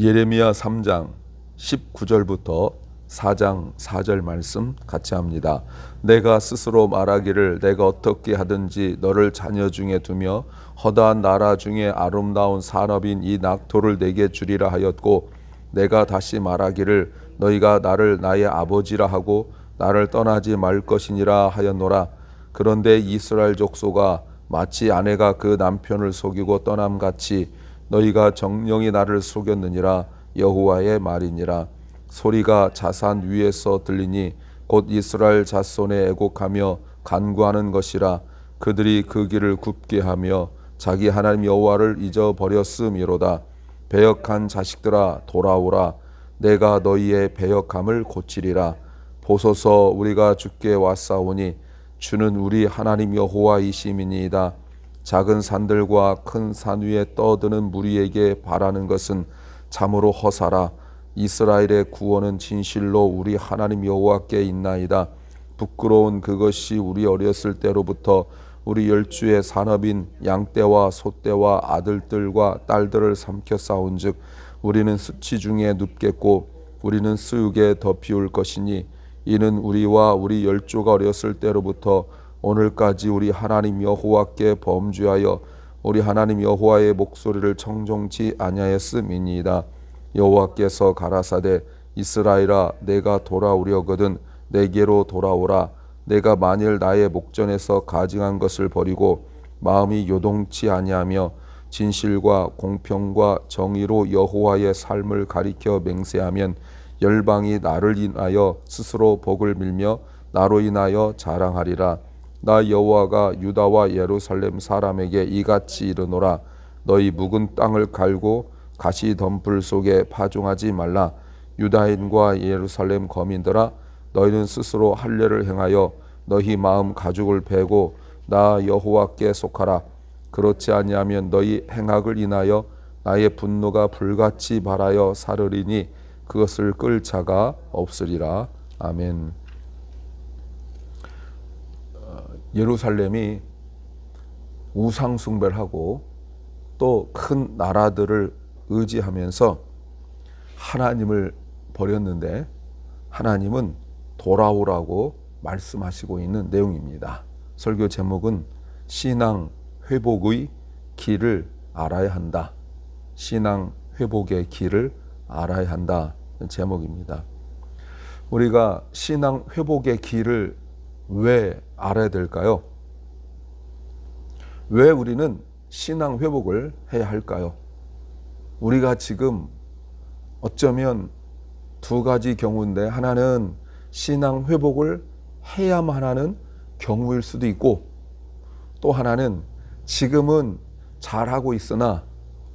예레미야 3장 19절부터 4장 4절 말씀 같이 합니다. 내가 스스로 말하기를 내가 어떻게 하든지 너를 자녀 중에 두며 허다한 나라 중에 아름다운 산업인 이 낙토를 내게 주리라 하였고, 내가 다시 말하기를 너희가 나를 나의 아버지라 하고 나를 떠나지 말 것이니라 하였노라. 그런데 이스라엘 족속아, 마치 아내가 그 남편을 속이고 떠남같이 너희가 정령이 나를 속였느니라. 여호와의 말이니라. 소리가 자산 위에서 들리니 곧 이스라엘 자손의 애곡하며 간구하는 것이라. 그들이 그 길을 굽게 하며 자기 하나님 여호와를 잊어버렸음이로다. 배역한 자식들아, 돌아오라. 내가 너희의 배역함을 고치리라. 보소서, 우리가 주께 왔사오니 주는 우리 하나님 여호와이심이니이다. 작은 산들과 큰 산 위에 떠드는 무리에게 바라는 것은 참으로 허사라. 이스라엘의 구원은 진실로 우리 하나님 여호와께 있나이다. 부끄러운 그것이 우리 어렸을 때로부터 우리 열주의 산업인 양떼와 소떼와 아들들과 딸들을 삼켜 싸운즉 우리는 수치 중에 눕겠고 우리는 수육에 더 비울 것이니, 이는 우리와 우리 열조가 어렸을 때로부터 오늘까지 우리 하나님 여호와께 범죄하여 우리 하나님 여호와의 목소리를 청종치 아니하였음이니이다. 여호와께서 가라사대 이스라엘아, 내가 돌아오려거든 내게로 돌아오라. 내가 만일 나의 목전에서 가증한 것을 버리고 마음이 요동치 아니하며 진실과 공평과 정의로 여호와의 삶을 가리켜 맹세하면 열방이 나를 인하여 스스로 복을 밀며 나로 인하여 자랑하리라. 나 여호와가 유다와 예루살렘 사람에게 이같이 이르노라. 너희 묵은 땅을 갈고 가시 덤불 속에 파종하지 말라. 유다인과 예루살렘 거민들아, 너희는 스스로 할례를 행하여 너희 마음 가죽을 베고 나 여호와께 속하라. 그렇지 아니하면 너희 행악을 인하여 나의 분노가 불같이 발하여 사르리니 그것을 끌 자가 없으리라. 아멘. 예루살렘이 우상 숭배를 하고 또 큰 나라들을 의지하면서 하나님을 버렸는데 하나님은 돌아오라고 말씀하시고 있는 내용입니다. 설교 제목은 신앙 회복의 길을 알아야 한다. 신앙 회복의 길을 알아야 한다. 제목입니다. 우리가 신앙 회복의 길을 왜 알아야 될까요? 왜 우리는 신앙 회복을 해야 할까요? 우리가 지금 어쩌면 두 가지 경우인데, 하나는 신앙 회복을 해야만 하는 경우일 수도 있고, 또 하나는 지금은 잘하고 있으나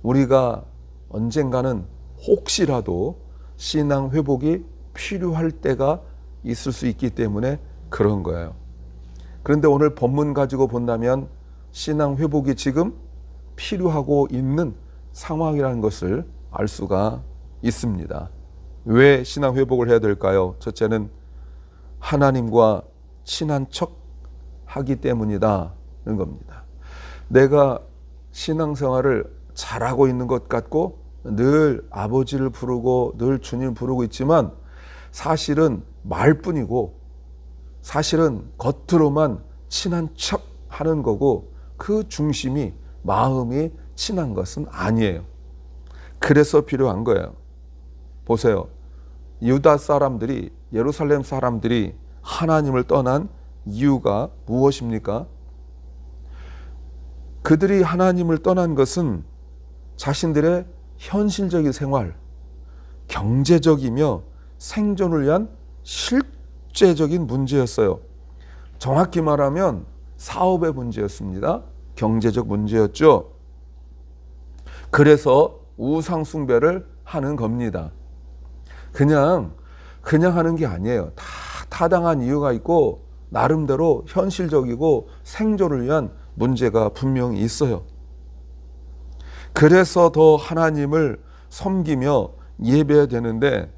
우리가 언젠가는 혹시라도 신앙 회복이 필요할 때가 있을 수 있기 때문에 그런 거예요. 그런데 오늘 본문 가지고 본다면 신앙 회복이 지금 필요하고 있는 상황이라는 것을 알 수가 있습니다. 왜 신앙 회복을 해야 될까요? 첫째는 하나님과 친한 척 하기 때문이다는 겁니다. 내가 신앙생활을 잘하고 있는 것 같고 늘 아버지를 부르고 늘 주님 부르고 있지만 사실은 말뿐이고 사실은 겉으로만 친한 척 하는 거고 그 중심이 마음이 친한 것은 아니에요. 그래서 필요한 거예요. 보세요. 유다 사람들이, 예루살렘 사람들이 하나님을 떠난 이유가 무엇입니까? 그들이 하나님을 떠난 것은 자신들의 현실적인 생활, 경제적이며 생존을 위한 실제적인 문제였어요. 정확히 말하면 사업의 문제였습니다. 경제적 문제였죠. 그래서 우상 숭배를 하는 겁니다. 그냥 하는 게 아니에요. 다 타당한 이유가 있고 나름대로 현실적이고 생존을 위한 문제가 분명히 있어요. 그래서 더 하나님을 섬기며 예배해야 되는데,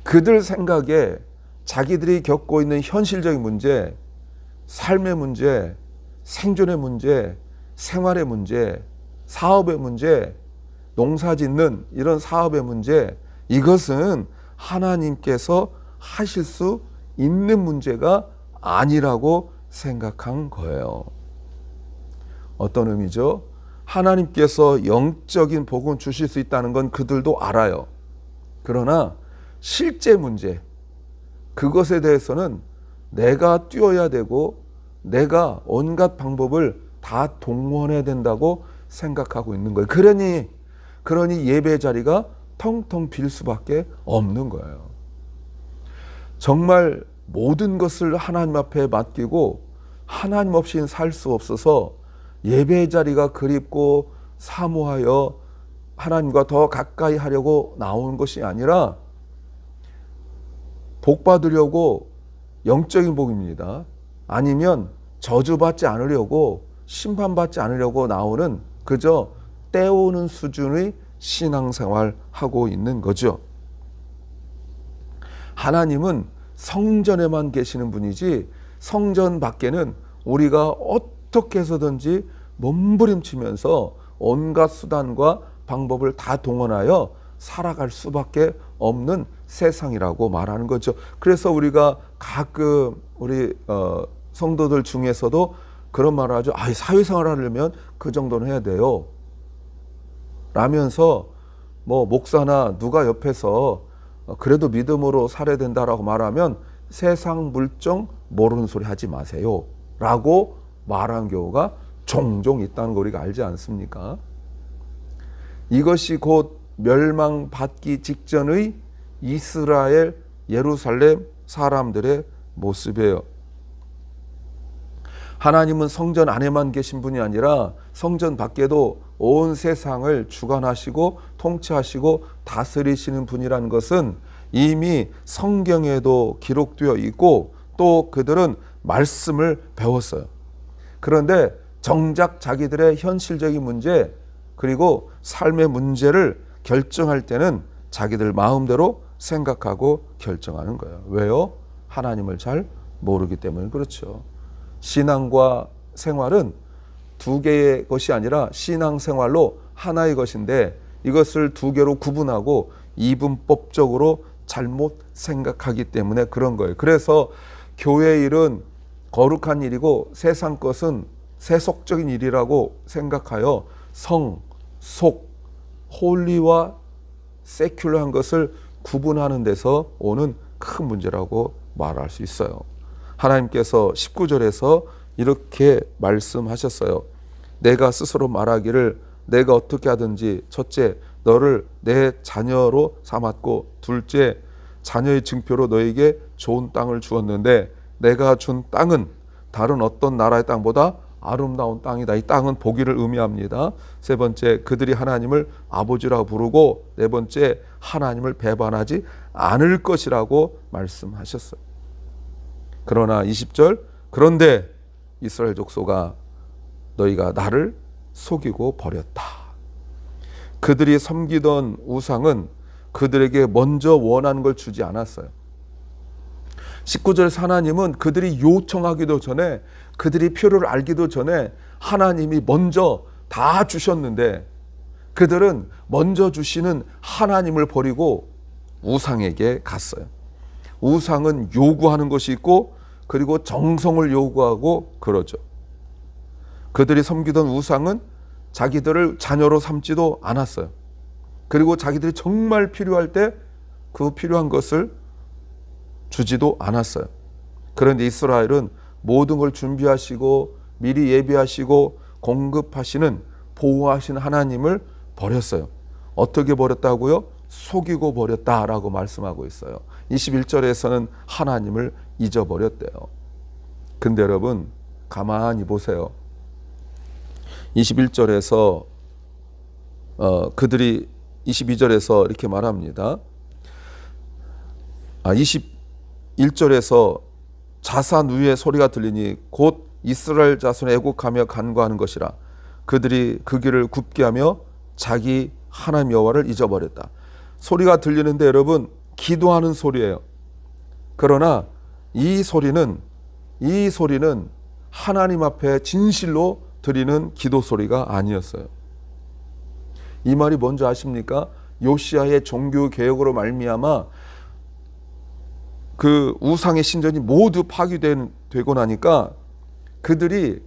그들 생각에 자기들이 겪고 있는 현실적인 문제, 삶의 문제, 생존의 문제, 생활의 문제, 사업의 문제, 농사 짓는 이런 사업의 문제, 이것은 하나님께서 하실 수 있는 문제가 아니라고 생각한 거예요. 어떤 의미죠? 하나님께서 영적인 복음 주실 수 있다는 건 그들도 알아요. 그러나 실제 문제, 그것에 대해서는 내가 뛰어야 되고 내가 온갖 방법을 다 동원해야 된다고 생각하고 있는 거예요. 그러니 예배 자리가 텅텅 빌 수밖에 없는 거예요. 정말 모든 것을 하나님 앞에 맡기고 하나님 없이는 살 수 없어서 예배 자리가 그립고 사모하여 하나님과 더 가까이 하려고 나오는 것이 아니라 복 받으려고, 영적인 복입니다. 아니면 저주받지 않으려고, 심판받지 않으려고 나오는 그저 때우는 수준의 신앙생활 하고 있는 거죠. 하나님은 성전에만 계시는 분이지 성전 밖에는 우리가 어떻게 해서든지 몸부림치면서 온갖 수단과 방법을 다 동원하여 살아갈 수밖에 없는 세상이라고 말하는 거죠. 그래서 우리가 가끔 우리 성도들 중에서도 그런 말을 하죠. 사회생활 하려면 그 정도는 해야 돼요 라면서 뭐 목사나 누가 옆에서 그래도 믿음으로 살아야 된다라고 말하면 세상 물정 모르는 소리 하지 마세요 라고 말하는 경우가 종종 있다는 거 우리가 알지 않습니까? 이것이 곧 멸망받기 직전의 이스라엘, 예루살렘 사람들의 모습이에요. 하나님은 성전 안에만 계신 분이 아니라 성전 밖에도 온 세상을 주관하시고 통치하시고 다스리시는 분이라는 것은 이미 성경에도 기록되어 있고 또 그들은 말씀을 배웠어요. 그런데 정작 자기들의 현실적인 문제 그리고 삶의 문제를 결정할 때는 자기들 마음대로 생각하고 결정하는 거예요. 왜요? 하나님을 잘 모르기 때문에 그렇죠. 신앙과 생활은 두 개의 것이 아니라 신앙생활로 하나의 것인데 이것을 두 개로 구분하고 이분법적으로 잘못 생각하기 때문에 그런 거예요. 그래서 교회 일은 거룩한 일이고 세상 것은 세속적인 일이라고 생각하여 성, 속, 홀리와 세큘러한 것을 구분하는 데서 오는 큰 문제라고 말할 수 있어요. 하나님께서 19절에서 이렇게 말씀하셨어요. 내가 스스로 말하기를 내가 어떻게 하든지 첫째 너를 내 자녀로 삼았고 둘째 자녀의 증표로 너에게 좋은 땅을 주었는데 내가 준 땅은 다른 어떤 나라의 땅보다 아름다운 땅이다. 이 땅은 보기를 의미합니다. 세 번째 그들이 하나님을 아버지라고 부르고 네 번째 하나님을 배반하지 않을 것이라고 말씀하셨어요. 그러나 20절 그런데 이스라엘 족속아 너희가 나를 속이고 버렸다. 그들이 섬기던 우상은 그들에게 먼저 원하는 걸 주지 않았어요. 19절에서 하나님은 그들이 요청하기도 전에 그들이 필요를 알기도 전에 하나님이 먼저 다 주셨는데 그들은 먼저 주시는 하나님을 버리고 우상에게 갔어요. 우상은 요구하는 것이 있고 그리고 정성을 요구하고 그러죠. 그들이 섬기던 우상은 자기들을 자녀로 삼지도 않았어요. 그리고 자기들이 정말 필요할 때 그 필요한 것을 주지도 않았어요. 그런데 이스라엘은 모든 걸 준비하시고 미리 예비하시고 공급하시는 보호하시는 하나님을 버렸어요. 어떻게 버렸다고요? 속이고 버렸다라고 말씀하고 있어요. 21절에서는 하나님을 잊어버렸대요. 근데 여러분 가만히 보세요. 21절에서 그들이 22절에서 이렇게 말합니다. 21절에서 자산 위에 소리가 들리니 곧 이스라엘 자손 애곡하며 간구하는 것이라. 그들이 그 길을 굽게 하며 자기 하나님 여호와를 잊어버렸다. 소리가 들리는데 여러분 기도하는 소리예요. 그러나 이 소리는 하나님 앞에 진실로 드리는 기도 소리가 아니었어요. 이 말이 뭔지 아십니까? 요시야의 종교 개혁으로 말미암아 그 우상의 신전이 모두 파괴되고 나니까 그들이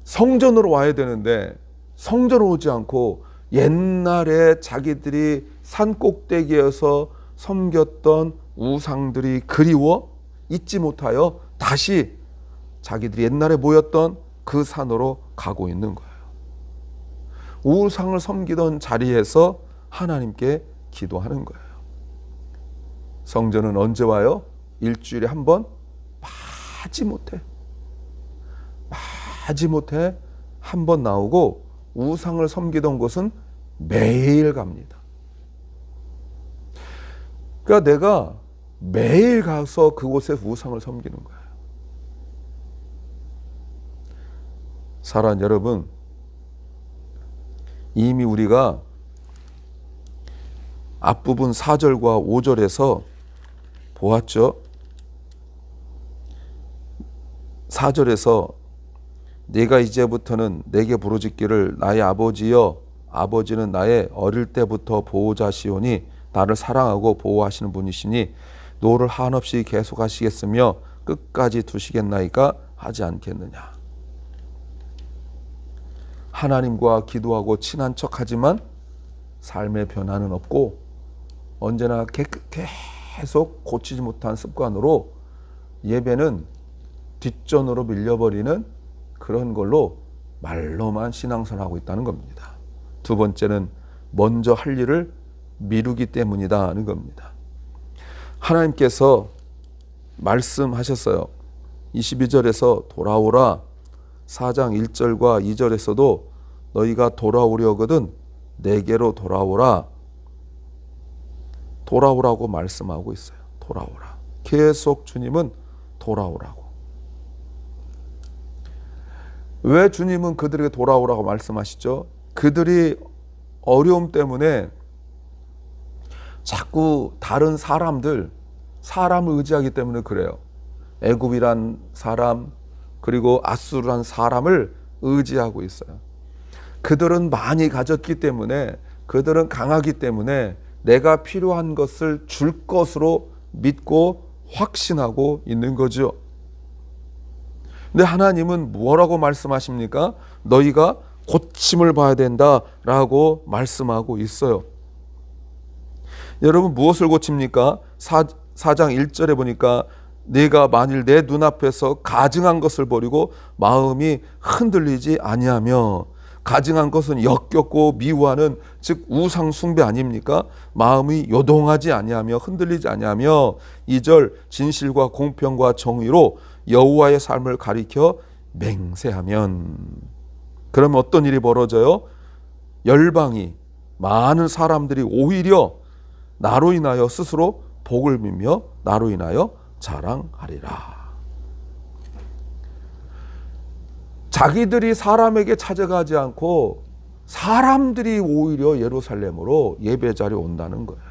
성전으로 와야 되는데 성전으로 오지 않고 옛날에 자기들이 산 꼭대기에서 섬겼던 우상들이 그리워 잊지 못하여 다시 자기들이 옛날에 모였던 그 산으로 가고 있는 거예요. 우상을 섬기던 자리에서 하나님께 기도하는 거예요. 성전은 언제 와요? 일주일에 한 번? 마지 못해 한 번 나오고 우상을 섬기던 곳은 매일 갑니다. 그러니까 내가 매일 가서 그곳에 우상을 섬기는 거예요. 사랑하는 여러분, 이미 우리가 앞부분 4절과 5절에서 보았죠. 4절에서 네가 이제부터는 내게 부르짖기를 나의 아버지여, 아버지는 나의 어릴 때부터 보호자시오니 나를 사랑하고 보호하시는 분이시니 노를 한없이 계속하시겠으며 끝까지 두시겠나이까 하지 않겠느냐. 하나님과 기도하고 친한 척하지만 삶의 변화는 없고 언제나 계속 고치지 못한 습관으로 예배는 뒷전으로 밀려버리는 그런 걸로 말로만 신앙생활하고 있다는 겁니다. 두 번째는 먼저 할 일을 미루기 때문이다는 겁니다. 하나님께서 말씀하셨어요. 22절에서 돌아오라, 4장 1절과 2절에서도 너희가 돌아오려거든 내게로 돌아오라고 말씀하고 있어요. 돌아오라. 계속 주님은 돌아오라고. 왜 주님은 그들에게 돌아오라고 말씀하시죠? 그들이 어려움 때문에 자꾸 다른 사람을 의지하기 때문에 그래요. 애굽이란 사람, 그리고 아수르란 사람을 의지하고 있어요. 그들은 많이 가졌기 때문에, 그들은 강하기 때문에 내가 필요한 것을 줄 것으로 믿고 확신하고 있는 거죠. 근데 하나님은 뭐라고 말씀하십니까? 너희가 고침을 봐야 된다라고 말씀하고 있어요. 여러분, 무엇을 고칩니까? 4장 1절에 보니까 네가 만일 내 눈앞에서 가증한 것을 버리고 마음이 흔들리지 아니하며, 가증한 것은 역겹고 미워하는 즉 우상 숭배 아닙니까? 마음이 요동하지 아니하며 흔들리지 아니하며 2절 진실과 공평과 정의로 여호와의 삶을 가리켜 맹세하면, 그러면 어떤 일이 벌어져요? 열방이, 많은 사람들이 오히려 나로 인하여 스스로 복을 빌며 나로 인하여 자랑하리라. 자기들이 사람에게 찾아가지 않고 사람들이 오히려 예루살렘으로 예배 자리에 온다는 거예요.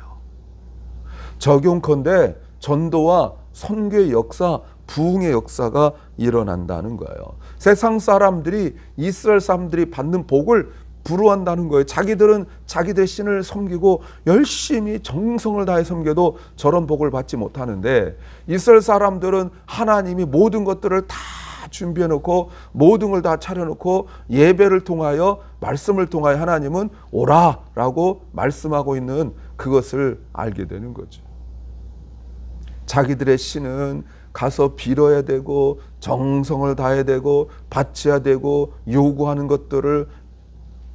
적용컨대 전도와 선교의 역사, 부흥의 역사가 일어난다는 거예요. 세상 사람들이, 이스라엘 사람들이 받는 복을 부러워한다는 거예요. 자기들은 자기들 신을 섬기고 열심히 정성을 다해 섬겨도 저런 복을 받지 못하는데, 이스라엘 사람들은 하나님이 모든 것들을 다 준비해 놓고 모든 걸 다 차려 놓고 예배를 통하여, 말씀을 통하여 하나님은 오라라고 말씀하고 있는 그것을 알게 되는 거죠. 자기들의 신은 가서 빌어야 되고 정성을 다해야 되고 바쳐야 되고 요구하는 것들을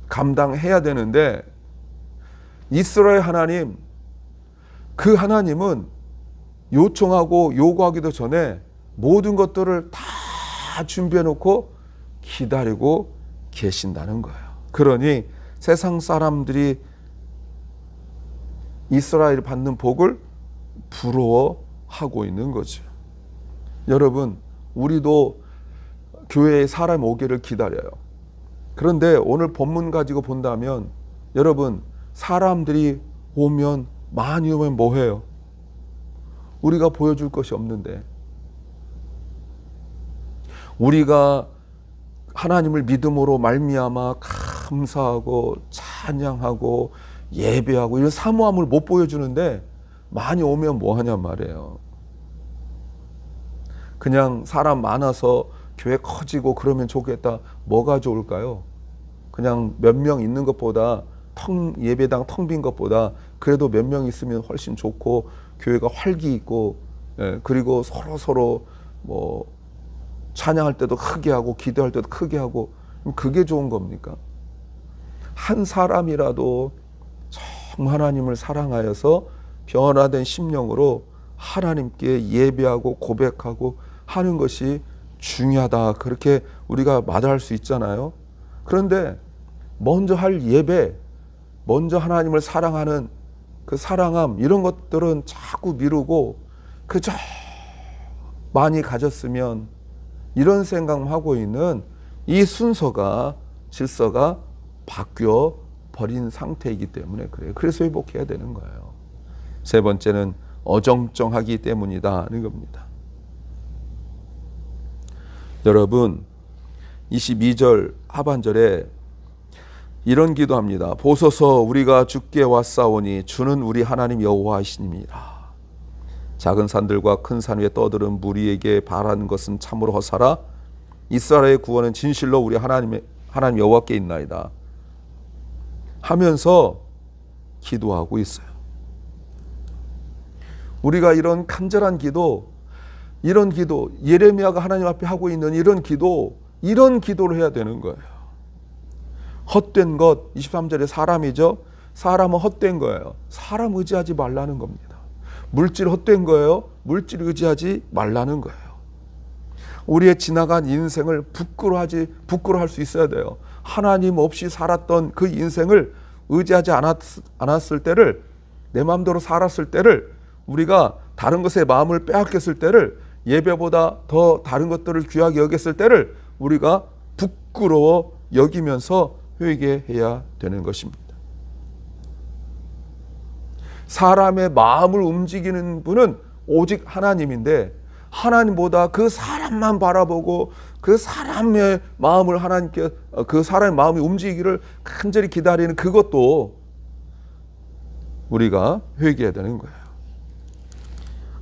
감당해야 되는데, 이스라엘 하나님, 그 하나님은 요청하고 요구하기도 전에 모든 것들을 다 준비해 놓고 기다리고 계신다는 거예요. 그러니 세상 사람들이 이스라엘이 받는 복을 부러워하고 있는 거죠. 여러분, 우리도 교회에 사람 오기를 기다려요. 그런데 오늘 본문 가지고 본다면, 여러분, 사람들이 오면, 많이 오면 뭐해요? 우리가 보여줄 것이 없는데, 우리가 하나님을 믿음으로 말미암아 감사하고 찬양하고 예배하고 이런 사모함을 못 보여주는데 많이 오면 뭐 하냔 말이에요. 그냥 사람 많아서 교회 커지고 그러면 좋겠다. 뭐가 좋을까요? 그냥 몇 명 있는 것보다 예배당 텅 빈 것보다 그래도 몇 명 있으면 훨씬 좋고 교회가 활기 있고, 그리고 서로 뭐 찬양할 때도 크게 하고 기도할 때도 크게 하고, 그게 좋은 겁니까? 한 사람이라도 정말 하나님을 사랑하여서 변화된 심령으로 하나님께 예배하고 고백하고 하는 것이 중요하다, 그렇게 우리가 말할 수 있잖아요. 그런데 먼저 할 예배, 먼저 하나님을 사랑하는 그 사랑함, 이런 것들은 자꾸 미루고 그저 많이 가졌으면, 이런 생각만 하고 있는 이 순서가, 질서가 바뀌어 버린 상태이기 때문에 그래요. 그래서 회복해야 되는 거예요. 세 번째는 어정쩡하기 때문이다는 겁니다. 여러분, 22절 하반절에 이런 기도합니다. 보소서, 우리가 주께 왔사오니 주는 우리 하나님 여호와이시니라. 작은 산들과 큰 산 위에 떠들은 무리에게 바라는 것은 참으로 허사라. 이스라엘의 구원은 진실로 우리 하나님 여호와께 있나이다 하면서 기도하고 있어요. 우리가 이런 간절한 기도, 이런 기도, 예레미야가 하나님 앞에 하고 있는 이런 기도를 해야 되는 거예요. 헛된 것, 23절에 사람이죠. 사람은 헛된 거예요. 사람 의지하지 말라는 겁니다. 물질 헛된 거예요. 물질 의지하지 말라는 거예요. 우리의 지나간 인생을 부끄러워할 수 있어야 돼요. 하나님 없이 살았던 그 인생을 의지하지 않았을 때를, 내 마음대로 살았을 때를, 우리가 다른 것에 마음을 빼앗겼을 때를, 예배보다 더 다른 것들을 귀하게 여겼을 때를 우리가 부끄러워 여기면서 회개해야 되는 것입니다. 사람의 마음을 움직이는 분은 오직 하나님인데, 하나님보다 그 사람만 바라보고 그 사람의 마음을 하나님께, 그 사람의 마음이 움직이기를 간절히 기다리는 그것도 우리가 회개해야 되는 거예요.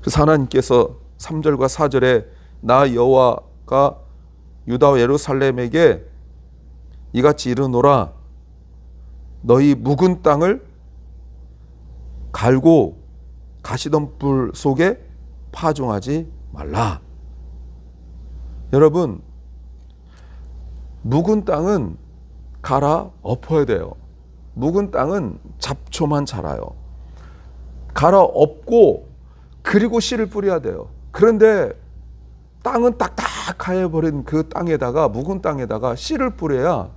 그래서 하나님께서 3절과 4절에 나 여호와가 유다와 예루살렘에게 이같이 이르노라. 너희 묵은 땅을 갈고 가시덤불 속에 파종하지 말라. 여러분, 묵은 땅은 갈아 엎어야 돼요. 묵은 땅은 잡초만 자라요. 갈아 엎고 그리고 씨를 뿌려야 돼요. 그런데 땅은 딱딱해 버린 그 땅에다가, 묵은 땅에다가 씨를 뿌려야,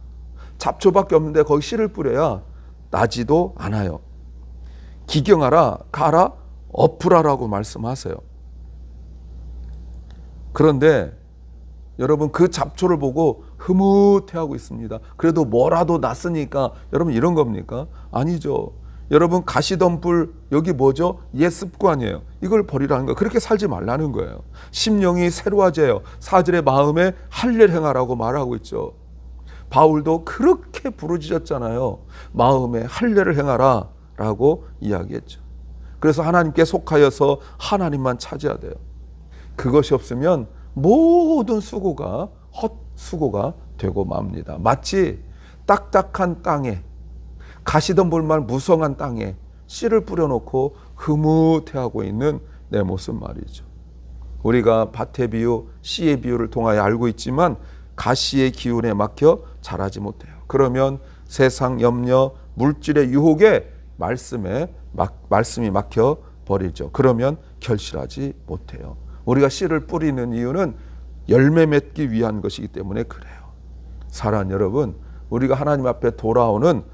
잡초밖에 없는데 거기 씨를 뿌려야 나지도 않아요. 기경하라, 갈아 엎으라라고 말씀하세요. 그런데 여러분, 그 잡초를 보고 흐뭇해하고 있습니다. 그래도 뭐라도 났으니까. 여러분, 이런 겁니까? 아니죠. 여러분, 가시덤불, 여기 뭐죠? 옛 습관이에요. 이걸 버리라는 거예요. 그렇게 살지 말라는 거예요. 심령이 새로워져요. 4절의 마음에 할례를 행하라고 말하고 있죠. 바울도 그렇게 부르짖었잖아요. 마음에 할례를 행하라 라고 이야기했죠. 그래서 하나님께 속하여서 하나님만 찾아야 돼요. 그것이 없으면 모든 수고가 헛수고가 되고 맙니다. 마치 딱딱한 땅에, 가시덤불만 무성한 땅에 씨를 뿌려놓고 흐뭇해하고 있는 내 모습 말이죠. 우리가 밭의 비유, 씨의 비유를 통하여 알고 있지만 가시의 기운에 막혀 자라지 못해요. 그러면 세상 염려, 물질의 유혹에 말씀이 막혀 버리죠. 그러면 결실하지 못해요. 우리가 씨를 뿌리는 이유는 열매 맺기 위한 것이기 때문에 그래요. 사랑하는 여러분, 우리가 하나님 앞에 돌아오는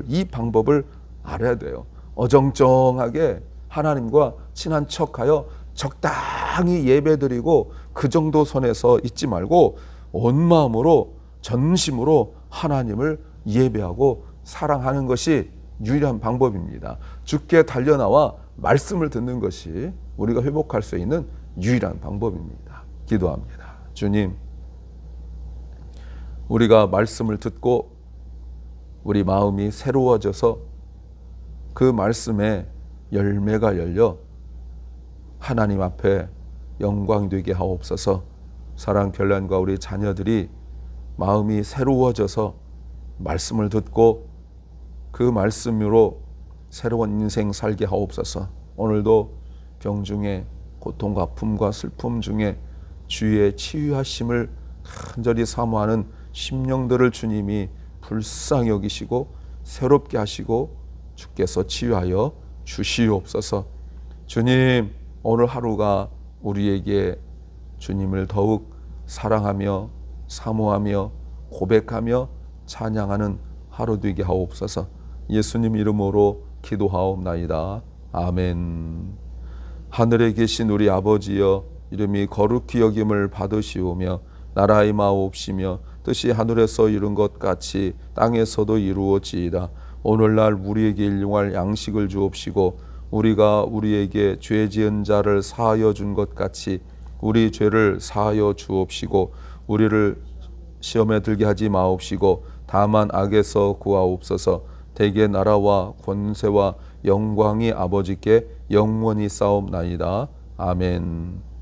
이 방법을 알아야 돼요. 어정쩡하게 하나님과 친한 척하여 적당히 예배드리고 그 정도 선에서 있지 말고 온 마음으로, 전심으로 하나님을 예배하고 사랑하는 것이 유일한 방법입니다. 주께 달려나와 말씀을 듣는 것이 우리가 회복할 수 있는 유일한 방법입니다. 기도합니다. 주님, 우리가 말씀을 듣고 우리 마음이 새로워져서 그 말씀에 열매가 열려 하나님 앞에 영광 되게 하옵소서. 사랑결란과 우리 자녀들이 마음이 새로워져서 말씀을 듣고 그 말씀으로 새로운 인생 살게 하옵소서. 오늘도 병중에 고통과 아픔과 슬픔 중에 주의 치유하심을 간절히 사모하는 심령들을 주님이 불쌍히 여기시고 새롭게 하시고 주께서 치유하여 주시옵소서. 주님, 오늘 하루가 우리에게 주님을 더욱 사랑하며 사모하며 고백하며 찬양하는 하루 되게 하옵소서. 예수님 이름으로 기도하옵나이다. 아멘. 하늘에 계신 우리 아버지여, 이름이 거룩히 여김을 받으시오며 나라의 마옵시며 뜻이 하늘에서 이룬 것 같이 땅에서도 이루어지이다. 오늘날 우리에게 일용할 양식을 주옵시고 우리가 우리에게 죄 지은 자를 사하여 준 것 같이 우리 죄를 사하여 주옵시고 우리를 시험에 들게 하지 마옵시고 다만 악에서 구하옵소서. 대개 나라와 권세와 영광이 아버지께 영원히 싸움나이다. 아멘.